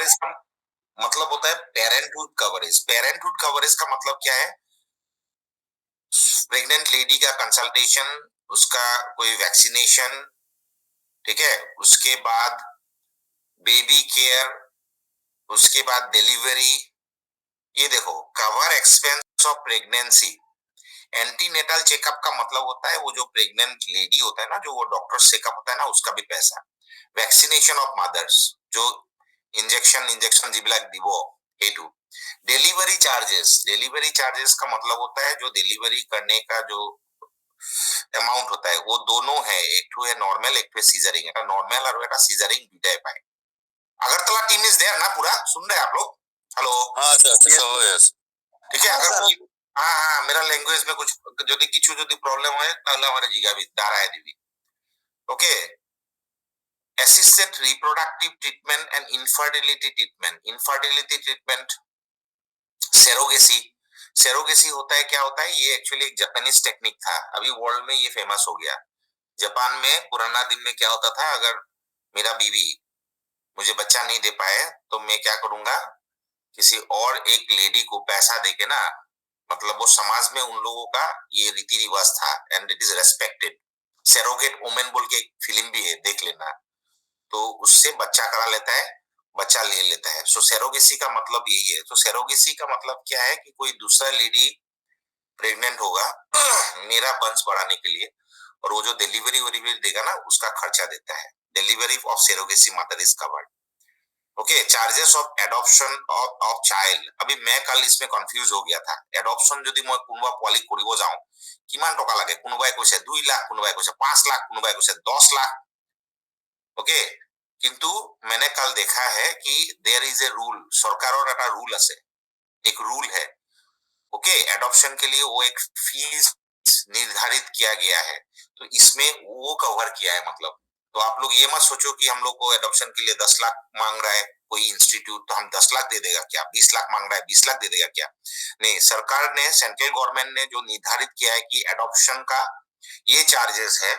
Coverage का मतलब होता है पेरेंटहुड कवरेज। पेरेंटहुड कवरेज का मतलब क्या है? प्रेग्नेंट लेडी का कंसल्टेशन, उसका कोई वैक्सीनेशन, ठीक है, उसके बाद बेबी केयर, उसके बाद डिलीवरी। ये देखो, cover expense of pregnancy. Antenatal checkup का मतलब होता है वो जो प्रेग्नेंट लेडी होता है ना, जो वो डॉक्टर चेकअप होता है ना, उसका भी पैसा। वैक्सीनेशन ऑफ मदर्स, जो इंजेक्शन इंजेक्शन जिबलाक दिवो हेतु। डिलीवरी चार्जेस, डिलीवरी चार्जेस का मतलब होता है जो डिलीवरी करने का जो अमाउंट होता है, वो दोनों है, एक तो है नॉर्मल, एक तो है सीजरिंग। এটা नॉर्मल और এটা सीजरिंग দুটাই পায়। अगरतला टीम इज देयर ना? पूरा सुन रहे हैं आप लोग? हेलो? हाँ सर, यस। ठीक है, अगर हाँ हाँ, मेरा लैंग्वेज में कुछ যদি কিছু যদি প্রবলেম হয় তাহলে আমারে জিগাবি, দাঁড়ায় দিবি। Okay. assisted reproductive treatment and infertility treatment। infertility treatment, surrogacy. Surrogacy होता है, क्या होता है? ये एक्चुअली एक जापानीज टेक्निक था, अभी वर्ल्ड में ये फेमस हो गया। जापान में पुराना दिन में क्या होता था, अगर मेरा बीवी मुझे बच्चा नहीं दे पाए तो मैं क्या करूंगा, किसी और एक लेडी को पैसा देके ना, मतलब वो समाज में उन लोगों का ये रीति रिवाज था, and it is respected. Surrogate women बोल के एक फिल्म भी है, देख लेना। तो उससे बच्चा करा लेता है, बच्चा ले लेता है। सो सेरोगेसी का मतलब यही है। तो सेरोगेसी का मतलब क्या है कि कोई दूसरा लेडी प्रेग्नेंट होगा मेरा वंश बढ़ाने के लिए, और वो जो डिलीवरी वलीवरी देगा ना, उसका खर्चा देता है। Delivery of surrogacy mother is covered. Okay. Charges of adoption of child. अभी मैं कल इसमें कंफ्यूज हो गया था। एडॉप्शन যদি মই কোনোবা পোৱালি কৰিব যাওঁ কিমান টকা লাগে? কোনোবাই কৈছে 2 লাখ, কোনোবাই কৈছে 5 লাখ, কোনোবাই কৈছে 10 লাখ। ओके। किंतु मैंने कल देखा है कि देयर इज ए रूल, सरकारों का रूल আছে, एक रूल है। ओके। एडॉप्शन के लिए वो एक फीस निर्धारित किया गया है, तो इसमें वो कवर किया है। मतलब तो आप लोग ये मत सोचो कि हम लोग को एडॉप्शन के लिए 10 लाख मांग रहा है कोई इंस्टीट्यूट तो हम 10 लाख दे देगा क्या, 20 लाख मांग रहा है 20 लाख दे देगा क्या? नहीं, सरकार ने, सेंट्रल गवर्नमेंट ने जो निर्धारित किया है कि एडॉप्शन का ये चार्जेस है,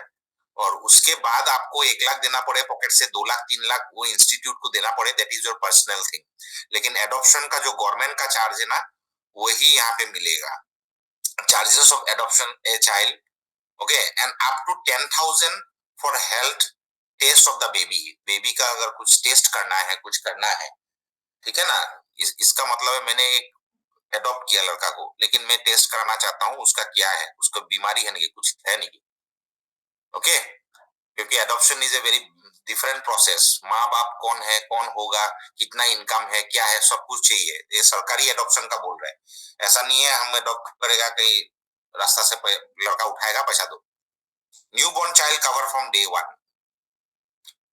और उसके बाद आपको 1 लाख देना पड़े पॉकेट से, 2 लाख 3 लाख वो इंस्टीट्यूट को देना पड़े, that is your personal thing. लेकिन एडॉप्शन का जो गवर्नमेंट का चार्ज है ना, वही यहाँ पे मिलेगा। Charges of adoption a child, okay, and up to 10,000 for health test of the baby. Baby का अगर कुछ टेस्ट करना है, कुछ करना है, ठीक है ना, इसका मतलब है मैंने एक एडॉप्ट किया लड़का को, लेकिन मैं टेस्ट कराना चाहता हूँ उसका क्या है, उसको बीमारी है नहीं, कुछ है नहीं। ओके। क्योंकि adoption is a very different process. माँ बाप कौन है, कौन होगा, कितना इनकम है, क्या है, सब कुछ चाहिए। ये सरकारी एडॉप्शन का बोल रहे हैं। ऐसा नहीं है हम एडॉप्ट करेगा कहीं रास्ता से लड़का उठाएगा पैसा दो। New born child cover from day 1।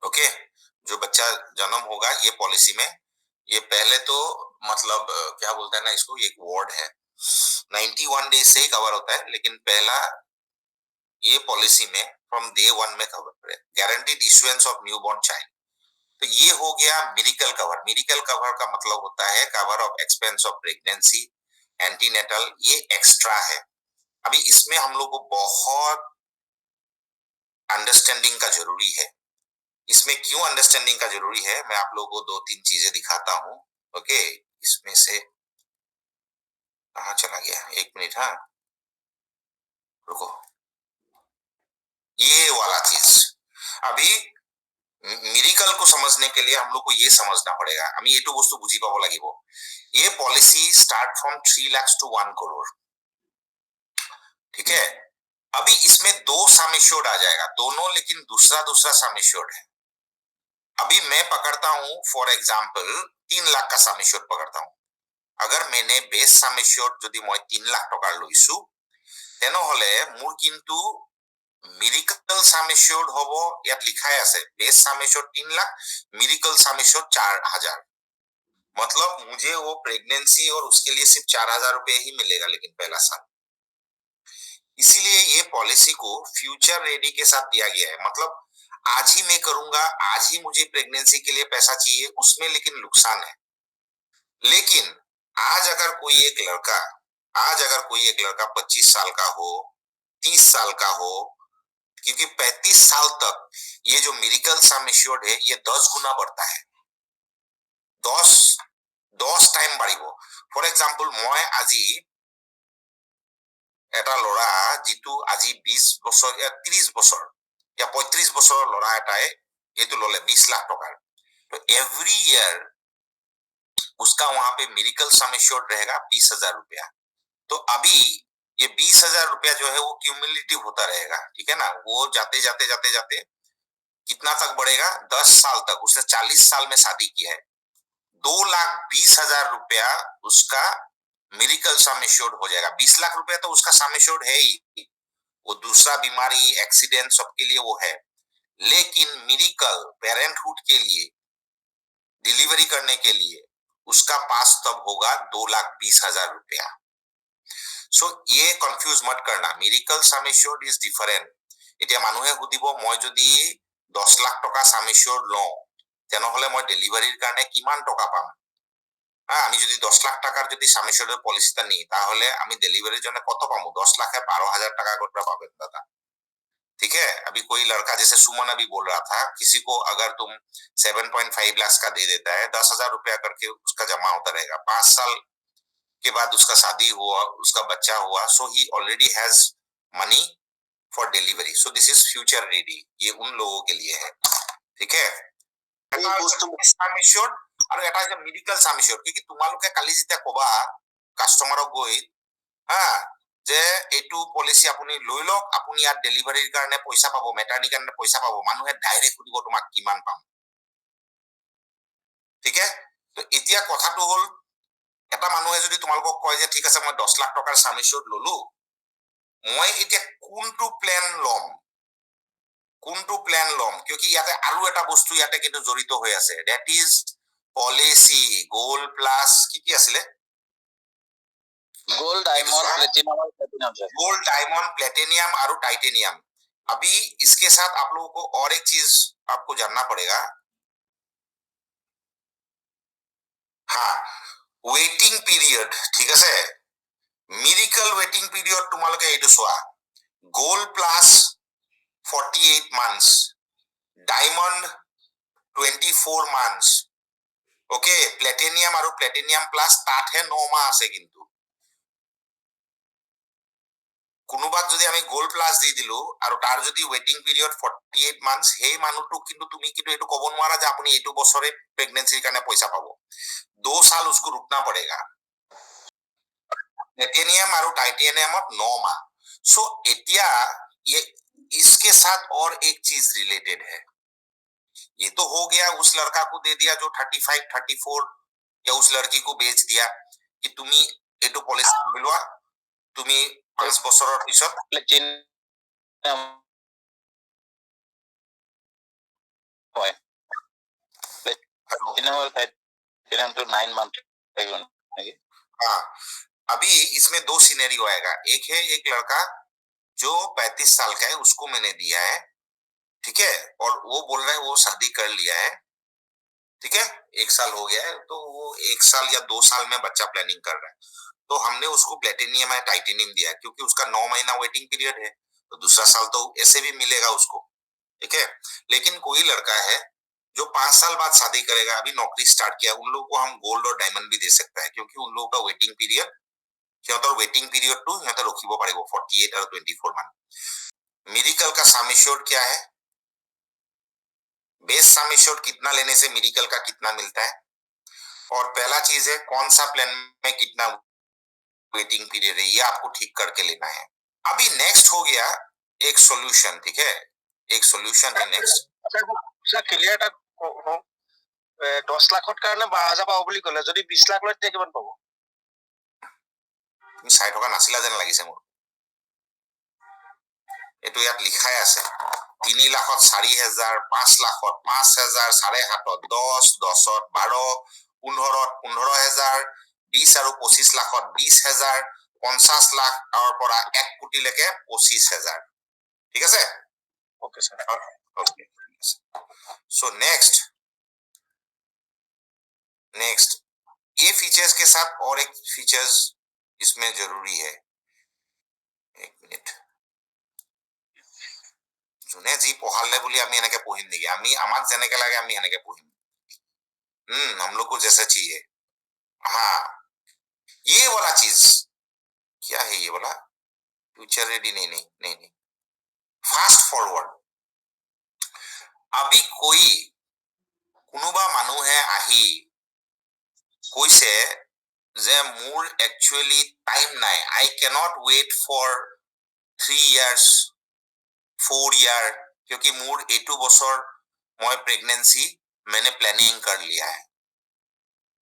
Okay. जो बच्चा जन्म होगा ये पॉलिसी में, ये पहले तो मतलब क्या बोलते हैं ना इसको, एक वार्ड है, 91 डेज से ही कवर होता है, लेकिन पहला ये पॉलिसी में फ्रॉम डे 1 में कवर है। Guaranteed issuance of new born child. तो ये हो गया मेडिकल कवर। मेडिकल कवर का मतलब होता है cover of expense of pregnancy, antenatal, ये एक्स्ट्रा है। अभी इसमें हम लोग को बहुत अंडरस्टैंडिंग का जरूरी है। इसमें क्यों अंडरस्टैंडिंग का जरूरी है, मैं आप लोगों को 2-3 चीजें दिखाता हूँ। ओके। इसमें से कहाँ चला गया, 1 मिनट, हाँ रुको, ये वाला चीज। अभी मिरिकल को समझने के लिए हम लोग को ये समझना पड़ेगा, हम ये तो वस्तु बुझी पाबो লাগিব। ये policy start from 3 lakh to 1 crore, ठीक है। अभी इसमें 2 सम एश्योर्ड आ जाएगा, दोनों, लेकिन दूसरा दूसरा सम एश्योर्ड है। अभी मैं पकड़ता हूं फॉर एग्जांपल 3 लाख का सम एश्योर्ड पकड़ता हूं। अगर मैंने बेस सम एश्योर्ड যদি মই 3 লাখ টকাৰ লৈছো, তেনেহলে মোৰ কিন্তু মিরিকল সাম এশ্योर्ड হবো, ইয়াত লিখাই আছে base sum assured 3 lakh, miracle sum assured 4,000। मतलब मुझे वो प्रेगनेंसी और उसके लिए सिर्फ 4,000 रुपए ही मिलेगा, लेकिन पहला साल। इसीलिए ये पॉलिसी को फ्यूचर रेडी के साथ दिया गया है। मतलब आज ही मैं करूंगा, आज ही मुझे प्रेगनेंसी के लिए पैसा चाहिए, उसमें लेकिन नुकसान है। लेकिन आज अगर कोई एक लड़का, आज अगर कोई एक लड़का 25 साल का हो, 30 साल का हो, क्योंकि 35 साल तक ये जो मिरिकल सम एश्योर्ड है ये 10 गुना बढ़ता है। 10 ফৰ এক্সাম্পল মই আজি এটা ল'ৰা যিটো আজি 20 বছৰ 30 বছৰ 35 বছৰৰ ল'ৰা এটাই এইটো ললে 20 লাখ টকাৰ तो एवरी ईयर उसका वहां पे मेडिकल सम एश्योर्ड रहेगा 20,000 रुपया। तो अभी ये 20,000 रुपया जो है वो क्यूमुलेटिव होता रहेगा, ठीक है ना। वो जाते जाते जाते जाते कितना तक बढ़ेगा, 10 साल तक। उसने 40 साल में शादी किया है, 2,20,000 रुपया उसका मेडिकल सम एश्योर्ड हो जाएगा। 20 लाख रुपया तो उसका सम एश्योर्ड है ही, वो दूसरा बीमारी एक्सीडेंट सबके लिए वो है, लेकिन मेडिकल पेरेंटहुड के लिए डिलीवरी करने के लिए उसका पास तब होगा 2,20,000 रुपया। सो ये कन्फ्यूज मत करना, medical sum assured is different. এতিয়া মানুহে সুধিব মই যদি 10 লাখ টকা সাম এশ্যোৰ্ড লওঁ তেনেহলে মই ডেলিভাৰীৰ কাৰণে কিমান টকা পাম। আমি যদি 10 লাখ টাকার যদি সাম এশ্যোর্ডের পলিসিটা নিই তাহলে আমি ডেলিভারির জন্য কত পাবো, 10 লাখে 12,000 টাকা করে পাবেন দাদা, ठीक है। अभी कोई लड़का जैसे सुमन अभी बोल रहा था, किसी को अगर तुम 7.5 लाख का दे देता है, 10,000 रुपया करके उसका जमा होता रहेगा, 5 साल के बाद उसका शादी हुआ, उसका बच्चा हुआ, so he already has money for delivery. So this is future ready, ये उन लोगों के लिए है, ठीक है। সাম এশ্যোৰ্ড আৰু এটা যে মেডিকেল সাম এশ্যোৰ্ড, কি তোমালোকে কালি যেতিয়া কবা কাষ্টমাৰক গৈ যে এইটো পলিসি আপুনি লৈ লওক, আপুনি ইয়াত ডেলিভাৰীৰ কাৰণে পইচা পাব, মেটাৰনিৰ কাৰণে পইচা পাব, মানুহে ডাইৰেক্ট সুধিব তোমাক কিমান পাম, ঠিক আছে। তো এতিয়া কথাটো হল, এটা মানুহে যদি তোমালোকক কয় যে ঠিক আছে মই 10 লাখ টকাৰ সাম এশ্যোৰ্ড ললো, মই এতিয়া কোনটো প্ল্যান লম, কিয়কি ইয়াতে আৰু এটা বস্তু ইয়াতে কিন্তু জড়িত হৈ আছে, that is policy gold plus কি কি আছিলে, गोल्ड डायमंड प्लेटिनम और platinum sir, gold diamond platinum और टाइटेनियम। अभी इसके साथ आप लोगों को और एक चीज आपको जानना पड़ेगा, हाँ, वेटिंग पीरियड, ठीक है। मिरेकल वेटिंग पीरियड तुम्हारे ये चुआ, gold plus 48 months, diamond 24 months, okay. Platinum और प्लेटिनियम प्लस तात है 9 माह আছে কিন্তু কোনোবাক যদি আমি গোল্ড প্লাস দি দিলো আৰু তাৰ যদি ওয়েটিং পিৰিয়ড 48 মান্থস, সেই মানুহটো কিন্তু তুমি কিন্তু এটো কব নোৱাৰা যে আপুনি এটো বছৰে প্ৰেগনেন্সিৰ কাৰণে পইচা পাব, 2 साल उसको रुकना पड़ेगा। प्लेटिनियम और टाइटेनियम 9 माह। सो एटिया ये इसके साथ और एक चीज रिलेटेड है, ये तो हो गया उस लड़का को दे दिया जो 35 34, या उस लड़की को बेच दिया कि তুমি এটো পলিসি মিলোৱা, তুমি 5 বছৰৰ পিছত প্লেটিনিয়াম হয়, प्लेटिनियम और टाइटेनियम तो 9 मंथ है। हाँ, अभी इसमें 2 सिनेरियो आएगा, एक है एक लड़का जो 35 साल का है, उसको मैंने दिया है, ठीक है, और वो बोल रहा है वो शादी कर लिया है, ठीक है, 1 साल हो गया है, तो वो 1 साल या 2 साल में बच्चा प्लानिंग कर रहा है, तो हमने उसको प्लेटिनियम या टाइटेनियम दिया क्योंकि उसका 9 महीना वेटिंग पीरियड है, तो दूसरा साल तो ऐसे भी मिलेगा उसको, ठीक है। लेकिन कोई लड़का है जो 5 साल बाद शादी करेगा, अभी नौकरी स्टार्ट किया, उन लोगों को हम गोल्ड और डायमंड भी दे सकता है, क्योंकि उन लोगों का वेटिंग पीरियड, সিহঁতৰ वेटिंग पीरियड टू সিহঁতে ৰখিব পাৰিব 48 और 24 মান। मेडिकल का सम एश्योर्ड क्या है, बेस सम एश्योर्ड कितना लेने से मेडिकल का कितना मिलता है, और पहला चीज है कौन सा प्लान में कितना वेटिंग पीरियड है, ये आपको ठीक करके लेना है। अभी नेक्स्ट हो गया एक सॉल्यूशन, ठीक है, एक सॉल्यूशन है नेक्स्ट। सर क्लियर टा 10 লাখৰ কাৰণে 12,000 পাব বুলি ক'লে, যদি 20 লাখ লয় তেতিয়া কিমান পাব? তুমি চাই থকা নাছিলা যেন লাগিছে মোৰ, এটো ইয়াত লিখাই আছে 3 লাখত 4,000, 5 লাখত 5,000, 7,500, 10, 10, 12, 15, 15,000, 20 আৰু 25 লাখত 20,000, 50 লাখ আৰু পৰা 1 কোটি লৈকে 25,000, ঠিক আছে। Okay sir, okay. So next ये फीचर्स के साथ और एक फीचर्स इसमें जरूरी है, एक मिनट, যোনে যি পঢ়ালে বুলি আমি এনেকে পঢ়িম নেকি, আমি আমাক যেনেকে লাগে আমি এনেকে পঢ়িম, हम लोग को जैसा चाहिए, हाँ। ये वाला चीज क्या है, ये वाला फ्यूचर रेडी नहीं नहीं नहीं नहीं, फास्ट फॉरवर्ड। अभी কোনোবা মানুহে আহি কৈছে যে মোৰ একচুয়ালি টাইম নাই, আই cannot wait for 3 years 4 year, क्योंकि मूर 8 बছर मैं प्रेगनेंसी मैंने प्लानिंग कर लिया है,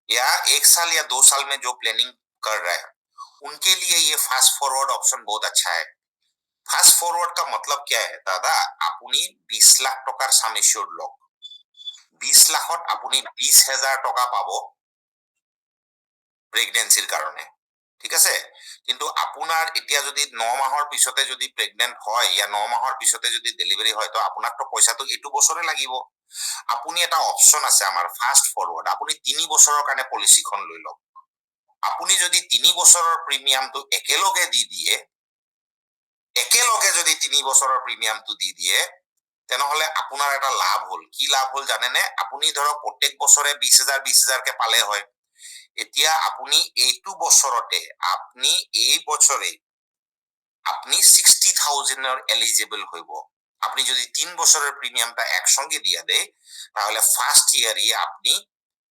या 1 साल या 2 साल में जो प्लानिंग कर रहा है उनके लिए ये फास्ट फॉरवर्ड ऑप्शन बहुत अच्छा है। फास्ट फॉरवर्ड का मतलब क्या है दादा, আপুনি 20 लाख टकार साम एश्योर्ड लक, 20 लाखत আপুনি 20,000 टका पाब প্ৰেগনেন্সিৰ কাৰণে, ঠিক আছে। কিন্তু আপোনাৰ এতিয়া যদি 9 মাহৰ পিছতে যদি প্ৰেগনেন্ট হয় या 9 মাহৰ পিছতে যদি ডেলিভাৰি হয়, তো আপোনাক তো পইচাটো এইটো বছৰে লাগিব। আপুনি এটা অপশন আছে আমাৰ ফাষ্ট ফৰৱাৰ্ড, আপুনি 3 বছৰৰ কাৰণে পলিচিখন লৈ লওক। আপুনি যদি 3 বছৰৰ প্ৰিমিয়ামটো একেলগে দি দিয়ে, একেলগে যদি 3 বছৰৰ প্ৰিমিয়ামটো দি দিয়ে, তেনেহলে আপোনাৰ এটা লাভ হল। কি লাভ হল জানেনে? আপুনি ধৰক প্ৰত্যেক বছৰে 20,000 কে পালে হয়, এতিয়া আপুনি এইটো বছৰতে আপনি এই বছরে আপনি 60,000 এলিজিবল হইব। আপনি যদি 3 বছরের প্রিমিয়ামটা একসঙ্গে দিয়ে দেয়, তাহলে ফার্স্ট ইয়ারই আপনি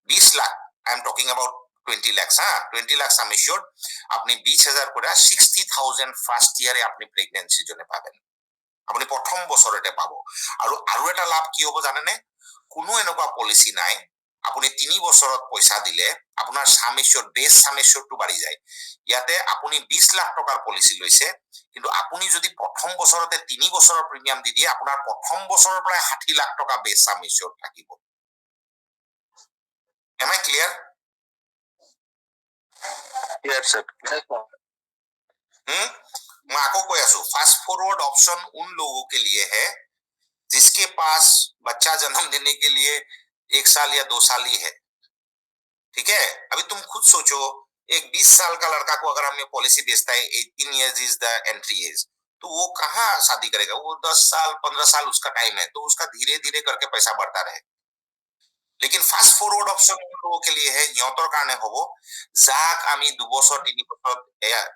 20 lakh, I am talking about 20 lakhs, হ্যাঁ 20 লাখ সাম এশিওর, আপনি 20,000 করে 60,000 ফার্স্ট ইয়ারে আপনি প্রেগনেন্সির জন্য পাবেন। আপনি প্রথম বছৰতে পাব। আৰু এটা লাভ কি হ'ব জানেনে? কোনো এনেকুৱা পলিচি নাই আপুনি 3 বছৰত পইচা দিলে আপোনাৰ সাম এশিওৰ বেস সাম এশিওৰটো বাঢ়ি যায়। ইয়াতে আপুনি 20 লাখ টকাৰ পলিচি লৈছে, কিন্তু আপুনি যদি প্ৰথম বছৰতে 3 বছৰৰ প্ৰিমিয়াম দি দিয়ে, আপোনাৰ প্ৰথম বছৰৰ পৰাই 60 লাখ টকা বেস সাম এশিওর থাকিব। এম আই ক্লিয়ার? Yes, sir. मैं आपको কৈ আছো, फास्ट फॉरवर्ड ऑप्शन उन लोगों के लिए है जिसके पास बच्चा जन्म देने के लिए 1 साल या 2 साल ही है, ठीक है। अभी तुम खुद सोचो, एक 20 साल का लड़का को अगर हमें पॉलिसी बेचता है, 18 years is the entry age, तो वो कहाँ शादी करेगा? वो 10 साल 15 साल उसका टाइम है, तो उसका धीरे धीरे करके पैसा बढ़ता रहे। लेकिन फास्ट फॉरवर्ड ऑप्शन लोगों के लिए है, সিহঁতৰ কাৰণে হ'ব যাক আমি 2 বছৰ 3 বছৰ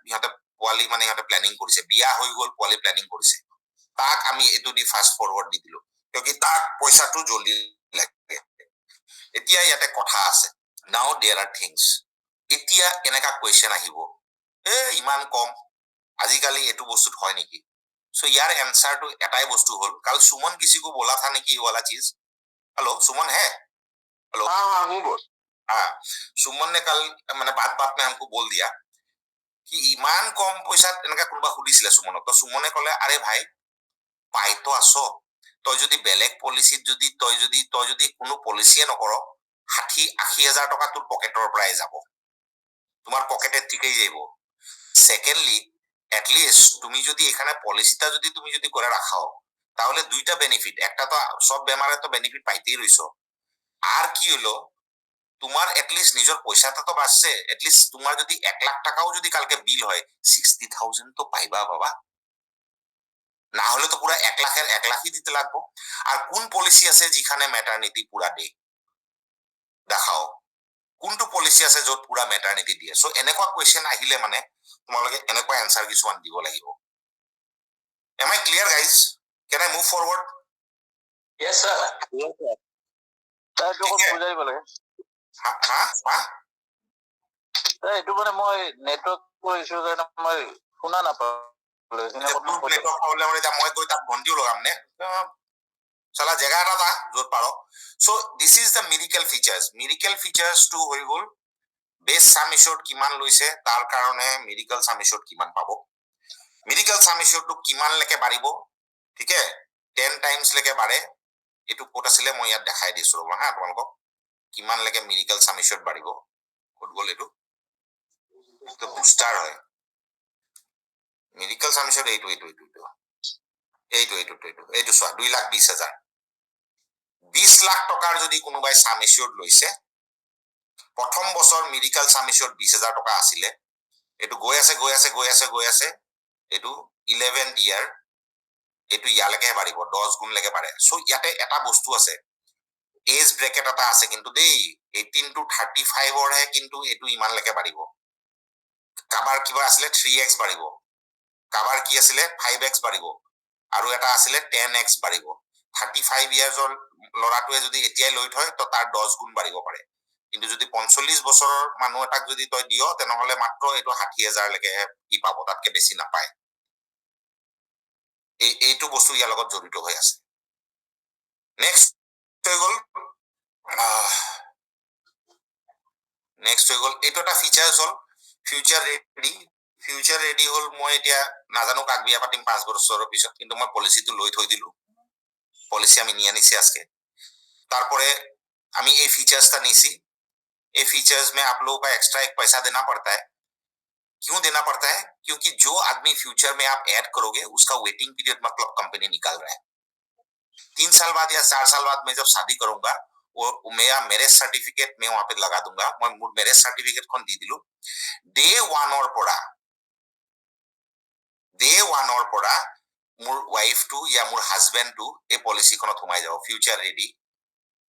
সিহঁতে পোৱালি মানে সিহঁতে প্ল্যানিং কৰিছে, বিয়া হৈ গ'ল, পোৱালি প্ল্যানিং কৰিছে, তাক আমি এইটো দি ফাষ্ট ফৰৱাৰ্ড দি দিলো, কিয়কি তাক পইচাটো জলদি লাগে। এতিয়া ইয়াতে কথা আছে, নাও দেয়াৰ আৰ থিংস। এতিয়া এনেকা কুৱেশ্যন আহিব, ইমান কম, আজিকালি এইটো বস্তুত হয় নেকি? सो यार आंसर तो एटाई वस्तु होल, कल सुमन किसी को बोला था नहीं कि ये वाला चीज। हेलो सुमन है? हेलो, हाँ हूँ बोस। हाँ, सुमन ने कल मैंने बात बात में हमको बोल दिया कि ইমান কম পইচাত এনেকা কোনোবা সুধিছিলে সুমনক, তো সুমনে কলে আরে ভাই পাই তো আছো, তই যদি বেলেগ পলিচিত যদি তই যদি কোনো পলিচিয়ে নকৰ, 60-80 হাজাৰ টকা তোৰ পকেটৰ পৰাই যাব, তোমার পকেটে ঠিকই যাব। সেকেন্ডলি এটলিস্ট তুমি যদি এখানে পলিসিটা যদি তুমি যদি করে রাখাও, তাহলে দুইটা বেনিফিট, একটা তো সব বেমারে তো বেনিফিট পাইতেই রইছো, আর কি হলো তোমার এটলিস্ট নিজের পয়সাটা তো বাঁচছে, এটলিস্ট তোমার যদি 1 লাখ টাকাও যদি কালকে বিল হয়, 60,000 তো পাইবা বাবা, না হলে তো পুরা 1 লাখের 1 লাখই দিতে লাগবো। আর কোন পলিসি আছে যেখানে ম্যাটারনিটি পুরা দে দেখাও, কোনটো পলিসি আছে যত পুরা ম্যাটারনিটি দিয়ে? সো এনেকুৱা কুৱেশ্যন আহিলে মানে তোমালোকে এনেকুৱা এনসাৰ কিছুমান দিব লাগিব। Am I clear, guys? Can I move forward? Yes, sir. Yes, sir. তাই এইটো ঠিক অকণ আছে। বুজাই দিব লাগে। হা? এইটো মানে মই নেটৱৰ্কৰ ইছ্যুৰ কাৰণে মই শুনা নাপাওঁ। নেটৱৰ্ক প্ৰব্লেম হলে মই গৈ তাত ভণ্টিও লগাম নে? চালা জেগা এটা তা য'ত পাৰ। So this is the miracle features. Miracle ফিচাৰ্সটো হৈ গ'ল বেছ সাম এশিওৰ্ড কিমান লৈছে তাৰ কাৰণে মিৰিকেল সাম এশিওৰ্ড কিমান পাব। মিৰিকেল সাম এশিওৰ্ডটো কিমানলৈকে বাঢ়িব, ঠিক আছে, 10 টাইমছ লৈকে বাঢ়ে। এইটো ক'ত আছিলে মই ইয়াত দেখাই দিছো ৰ'বা হা তোমালোকক, কিমানলৈকে মিৰিকেল সাম এশিওৰ্ড বাঢ়িব। ক'ত গ'ল এইটো? বুষ্টাৰ হয় মিৰিকেল সাম এশিওৰ্ড, এইটো চোৱা 2,20,000। 20 লাখ টকাৰ যদি কোনোবাই সাম এশিওৰ্ড লৈছে, প্ৰথম বছৰ মিৰিকেল সাম এশিওৰ্ড 20,000 টকা আছিলে, এইটো গৈ আছে, এইটো 11th ইয়াৰ, এইটো ইয়ালৈকেহে বাঢ়িব, 10 গুণলৈকে বাঢ়ে। সো ইয়াতে এটা বস্তু আছে, এজ ব্ৰেকেট এটা আছে কিন্তু দেই, 18 to 35হে কিন্তু এইটো ইমানলৈকে বাঢ়িব। কাবাৰ কিবা আছিলে 3x বাঢ়িব, কাবাৰ কি আছিলে 5x বাঢ়িব, আৰু এটা আছিলে 10x বাঢ়িব। 35 ইয়াৰ্ছৰ ল'ৰাটোৱে যদি এতিয়াই লৈ থয় তো তাৰ 10 গুণ বাঢ়িব পাৰে, কিন্তু যদি 45 বছৰৰ মানুহ এটাক যদি তই দিয় তেনেহলে মাত্ৰ এইটো 60,000লৈকে কি পাব, তাতকে বেছি নাপায়। এইটো বস্তু ইয়াৰ লগত জড়িত হৈ আছে। নেক্সট হৈ গ'ল এইটো এটা ফিচাৰ্ছ হ'ল ফিউচাৰ ৰেডি। ফিউচাৰ ৰেডি হ'ল মই এতিয়া নাজানো কাক বিয়া পাতিম 5 বছৰৰ পিছত, কিন্তু মই পলিচিটো লৈ থৈ দিলো, পলিসি আমি নিয়ে নিছি আজকে। तारपरे हमें ये फीचर्स था नहीं सी, ये फीचर्स में आप लोगों का एक्स्ट्रा एक पैसा देना पड़ता है। क्यों देना पड़ता है? क्योंकि जो आदमी फ्यूचर में आप ऐड करोगे उसका वेटिंग पीरियड मतलब कंपनी निकाल रहा है। 3 साल बाद या 4 साल बाद मैं जब शादी करूंगा और मैं मैरिज सर्टिफिकेट में वहां पे लगा दूंगा, मैं मैरिज सर्टिफिकेट कौन दी दिलू डे 1 और पड़ा मोर वाइफ टू या मोर हाजबैंड टू ए पॉलिसी खनत हुमाय जाओ फ्यूचर रेडी।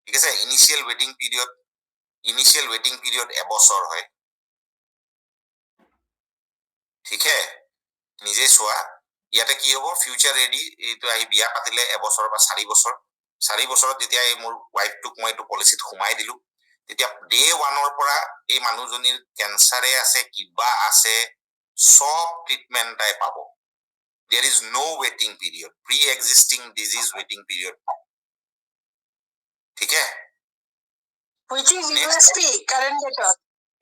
ठीक है, इनिशियल वेटिंग पीरियड এবছৰ হয়। ठीक है, নিজে চোৱা ইয়াতে কি হ'ব ফিউচাৰ ৰেডি এইটো আহি বিয়া পাতিলে এবছৰ বা 4 বছৰ, 4 বছৰত যেতিয়া এই মোৰ ওয়াইফটোক মই এইটো পলিচিত সোমাই দিলো, তেতিয়া ডে 1 পৰা এই মানুহজনীৰ কেন্সাৰে আছে কিবা আছে সব ট্ৰিটমেন্ট তাই পাব। There is no waiting period, pre-existing disease waiting period। ठीक है, which is USP current date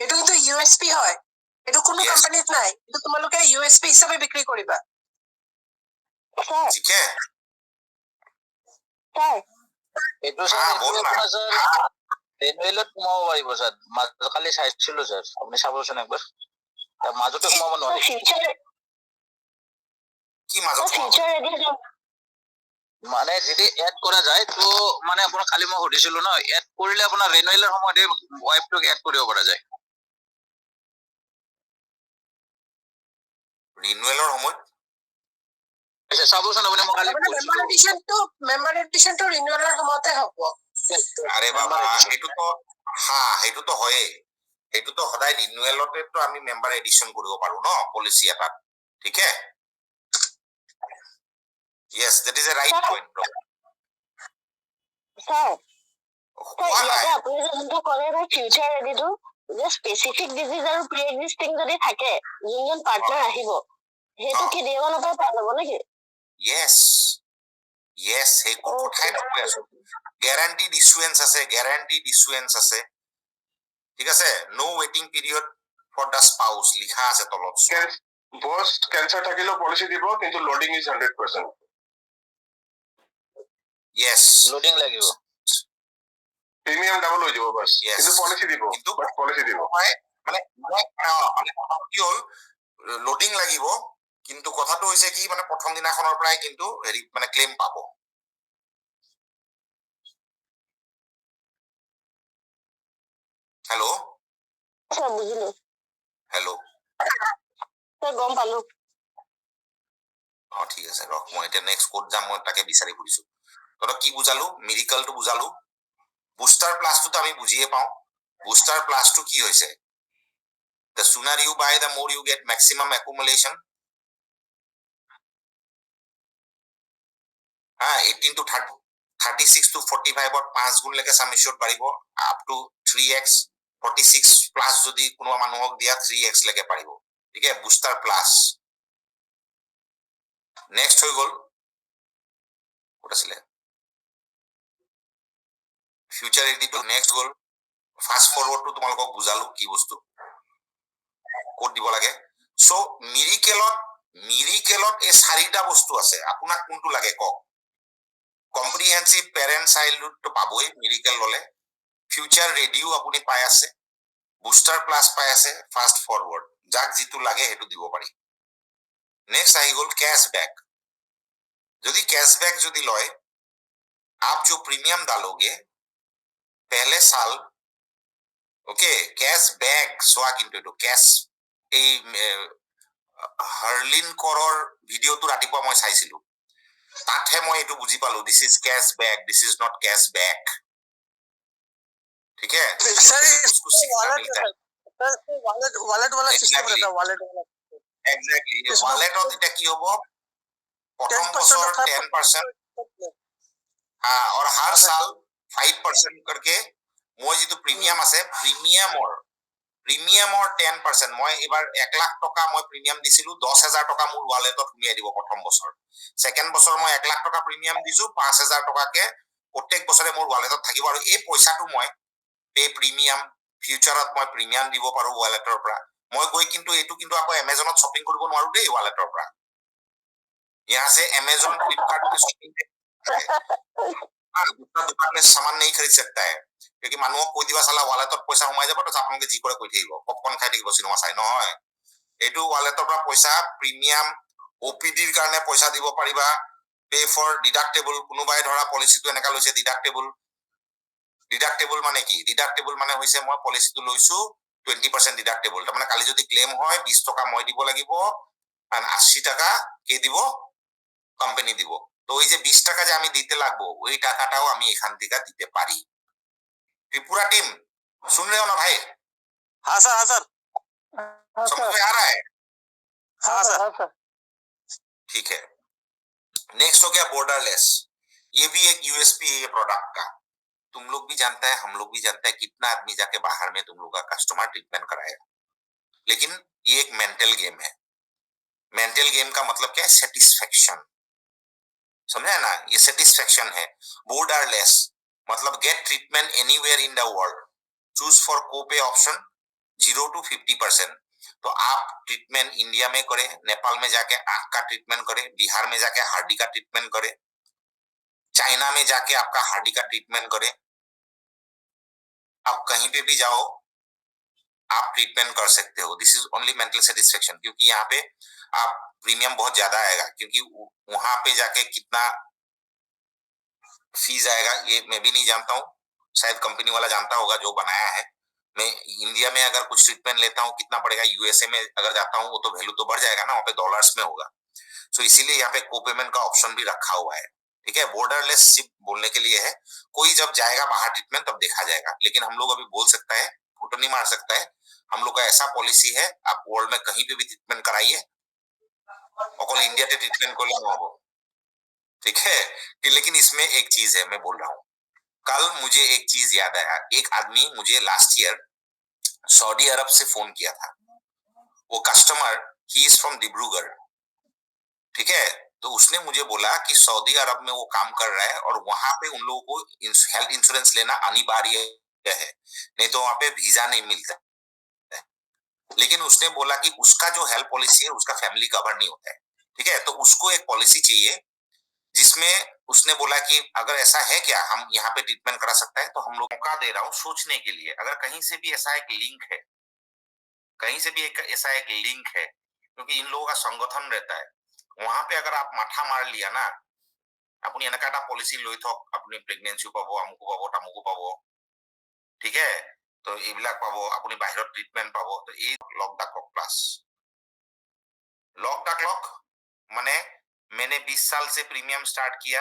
এটো কিন্তু USP হয়, এটো কোনো কোম্পানিত নাই, এটো তোমালোকে USP হিচাপে বিক্ৰী কৰিবা। ठीक है স্যাৰ এটো স্যাৰ আপনাৰা স্যাৰ ৰেনুয়েলত কমাব পাৰিব স্যাৰ, কালি চাইছিল স্যাৰ, আপনি চাবচোন একবাৰ মাজতে কমাব নোৱাৰি। ফিউচাৰ কি মাজত ফিউচাৰ মানে যদি এড কৰা যায় তো মানে আপোনাৰ কালি মই সুধিছিলো ন, এড কৰিলে আপোনাৰ ৰেনুৱেলৰ সময়তে ওয়াইফটোক এড কৰিব পৰা যায়। ৰিনুৱেলৰ সময়ত চাবচোন আপুনি, মই কালি মেম্বাৰ এডিশনটো ৰিনুৱেলৰ সময়তে হ'ব। আৰে বাবা সেইটোতো হয়ে, সেইটোতো সদায় ৰিনুৱেলতেতো আমি মেম্বাৰ এডিশন কৰিব পাৰো ন পলিচি এটাত। ঠিক আছে, yes that is a right point bro। Sir ইয়াতে আপুনি যোনটো ক'লে না ফিউচাৰ ৰেডিটো যে স্পেচিফিক ডিজিজ আৰু প্ৰি এক্সিস্টিং যদি থাকে যোনজন পাৰ্টনাৰ আহিব সেইটো কি দিব নাপায় পাই যাব নেকি? yes সেই কথাই কৈ আছো, গ্যাৰান্টিড ইছুৱেন্স আছে। ঠিক আছে, নো ৱেটিং পিৰিয়ড ফৰ দা স্পাউস লিখা আছে তলত। পোস্ট ক্যান্সার থাকিলেও পলিসি দিব, কিন্তু লোডিং ইজ 100%। yes লোডিং লাগিব, প্রিমিয়াম ডাবল হৈ যাব বাস, কিন্তু পলিসি দিব, বাট পলিসি দিব মানে কি হল লোডিং লাগিব, কিন্তু কথাটো হৈছে কি মানে প্ৰথম দিনাখনৰ পৰাই কিন্তু হেৰি মানে ক্লেম পাব। হেল্ল' স্যাৰ বুঝিলো, হেল্ল' স্যাৰ গম পালো। ঠিক আছে ৰখ, মই এতিয়া নেক্সট ক'ত যাম মই তাকে বিচাৰি ফুৰিছো। তহঁতক কি বুজালো, মিৰিকলটো বুজালো, বুষ্টাৰ প্লাছটোতো আমি বুজিয়ে পাওঁ। বুষ্টাৰ প্লাছটো কি হৈছে, the sooner you buy the more you get maximum accumulation। 18 to 36 to 45 5 গুণ লৈকে সাম এচিউৰ্ড বাঢ়িব, আপ টু 3x 46 প্লাস যদি কোনো মানুহক দিয়া 3x লৈকে পাৰিব। ঠিক আছে, বুষ্টাৰ প্লাস। নেক্সট হৈ গ'ল ক'ত আছিলে ফিউচাৰ ৰেডিটো। নেক্সট গ'ল ফাষ্ট ফৰৱাৰ্ডটো, তোমালোকক বুজালো কি বস্তু ক'ত দিব লাগে। সো মিৰিকেলত এই 4টা বস্তু আছে, আপোনাক কোনটো লাগে কওক। কম্প্ৰিহেনসিভ পেৰেন্ট চাইল্ডহুডটো পাবই মিৰিকেল ললে, ফিউচাৰ ৰেডিও আপুনি পাই আছে, বুষ্টাৰ প্লাস পাই আছে, ফাষ্ট ফৰৱাৰ্ড, যাক যিটো লাগে সেইটো দিব পাৰি। নেক্সট আহি গ'ল कैशबैक। যদি कैशबैक যদি লয়, आप जो प्रीमियम डालोगे पहले साल, ओके कैशबैक চোৱা কিন্তু এইটো कैश এই হাৰ্লিন কৰৰ ভিডিঅ'টো ৰাতিপুৱা মই চাইছিলো, তাতহে মই এইটো বুজি পালো, this is cashback, this is not cashback. ठीक है, sir wallet wala system Exactly. এটা wallet wala Exactly. It's Wallet not- ত এটা কি হ'ব প্ৰথম 10% বছৰ of 10% हाँ और हर अच्छा। साल 5% करके মই যিটো প্ৰিমিয়াম আছে প্ৰিমিয়ামৰ 10% মই এবাৰ 1 লাখ টকা মই প্ৰিমিয়াম দিছিলো 10,000 টকা মোৰ ৱালেটত সুমিয়াই দিব প্ৰথম বছৰ সেকেন্ড বছৰ মই 1 লাখ টকা প্ৰিমিয়াম দিছো 5,000 টকাকে প্ৰত্যেক বছৰে মোৰ ৱালেটত থাকিব আৰু এই পইচাটো মই পে প্ৰিমিয়াম ফিউচাৰত মই প্ৰিমিয়াম দিব পাৰো ৱালেটৰ পৰা মই গৈ কিন্তু এটো কিন্তু আকৌ Amazonত শপিং কৰিব নোৱাৰো দেই ৱালেটৰ পৰা यहाँ से Amazon फ्लिपकार्ट में शॉपिंग दूसरा दुकान में सामान नहीं खरीद सकता है क्योंकि মানুহক কৈ দিবা সালা ৱালেটত পইচা সোমাই যাব তো আপোনালোকে যি কৰে কৈ থাকিব পপকৰ্ন খাই থাকিব চিনেমা চাই নহয় এটো ৱালেটৰ পৰা পইচা প্ৰিমিয়াম ওপিডিৰ কাৰণে পইচা দিব পাৰিবা পে ফৰ ডিডাক্টেবল কোনোবাই ধৰা পলিচিটো এনেকা লৈছে ডিডাক্টেবল মানে কি ডিডাক্টেবল মানে হৈছে মই পলিচিটো লৈছো 20% ডিডাক্টেবল তাৰ মানে কালি যদি ক্লেম হয় 20 টকা মই দিব লাগিব আর 80 টাকা কে দিব কোম্পানি দিব তো ওই যে 20 টাকা যে আমি দিতে লাগবো ওই টাকাটাও আমি এখান থেকে দিতে পারি त्रिपुरा टीम सुन रहे हो ना भाई हाँ सर समझ में आ रहा है हाँ सर ठीक है नेक्स्ट हो गया बॉर्डरलेस ये भी एक यूएसपी है प्रोडक्ट का तुम लोग भी जानता है हम लोग भी जानता है कितना आदमी जाके बाहर में तुम लोग का कस्टमर ट्रीटमेंट कराएगा लेकिन ये एक मेंटल गेम है मेंटल गेम का मतलब क्या है सेटिस्फेक्शन समझा ना ये सेटिस्फेक्शन है बॉर्डरलेस मतलब gate treatment anywhere in the world choose for copay option 0 to 50% तो आप ट्रीटमेंट इंडिया में करें नेपाल में जाके आंख का ट्रीटमेंट करें बिहार में जाके हार्डी का ट्रीटमेंट करें चाइना में जाके आपका हार्डी का ट्रीटमेंट करें आप कहीं पे भी जाओ आप ट्रीटमेंट कर सकते हो this is only mental satisfaction क्योंकि यहाँ पे आप प्रीमियम बहुत ज्यादा आएगा क्योंकि वहां पे जाके कितना फीस आएगा ये मैं भी नहीं जानता हूँ शायद कंपनी वाला जानता होगा जो बनाया है मैं इंडिया में अगर कुछ ट्रीटमेंट लेता हूँ कितना पड़ेगा यूएसए में अगर जाता हूँ वो तो वैल्यू तो बढ़ जाएगा ना वहाँ पे डॉलर्स में होगा सो इसीलिए यहाँ पे कोपेमेंट का ऑप्शन भी रखा हुआ है ठीक है बॉर्डरलेस सिर्फ बोलने के लिए है कोई जब जाएगा बाहर ट्रीटमेंट तब देखा जाएगा लेकिन हम लोग अभी बोल सकता है फुट नहीं मार सकता है हम लोग का ऐसा पॉलिसी है आप वर्ल्ड में कहीं पे भी ट्रीटमेंट कराइए और इंडिया के ट्रीटमेंट को ले ठीक है कि लेकिन इसमें एक चीज है मैं बोल रहा हूँ कल मुझे एक चीज याद आया एक आदमी मुझे लास्ट ईयर सऊदी अरब से फोन किया था वो customer he is from Dibrugarh ठीक है तो उसने मुझे बोला कि सऊदी अरब में वो काम कर रहा है और वहां पे उन लोगों को हेल्थ इंश्योरेंस लेना अनिवार्य है नहीं तो वहां पे वीजा नहीं मिलता है लेकिन उसने बोला कि उसका जो हेल्थ पॉलिसी है उसका फैमिली कवर नहीं होता है ठीक है तो उसको एक पॉलिसी चाहिए जिसमें उसने बोला कि अगर ऐसा है क्या हम यहाँ पे ट्रीटमेंट करा सकता है तो हम लोग मौका दे रहा हूँ सोचने के लिए अगर कहीं से भी ऐसा एक लिंक है कहीं से भी ऐसा एक लिंक है क्योंकि इन लोगों का संगठन रहता है वहां पे अगर आप माथा मार लिया ना अपनी এনেকা এটা পলিসি লৈ থক আপনি প্রেগনেন্সি পাবো আমুকো পাবো তামুকো পাবো ঠিক है তো এইবিলাক পাবো আপনি বাহিৰত ট্রিটমেন্ট পাবো তো এই lock the clock plus lock the clock मैंने 20 साल से प्रीमियम स्टार्ट किया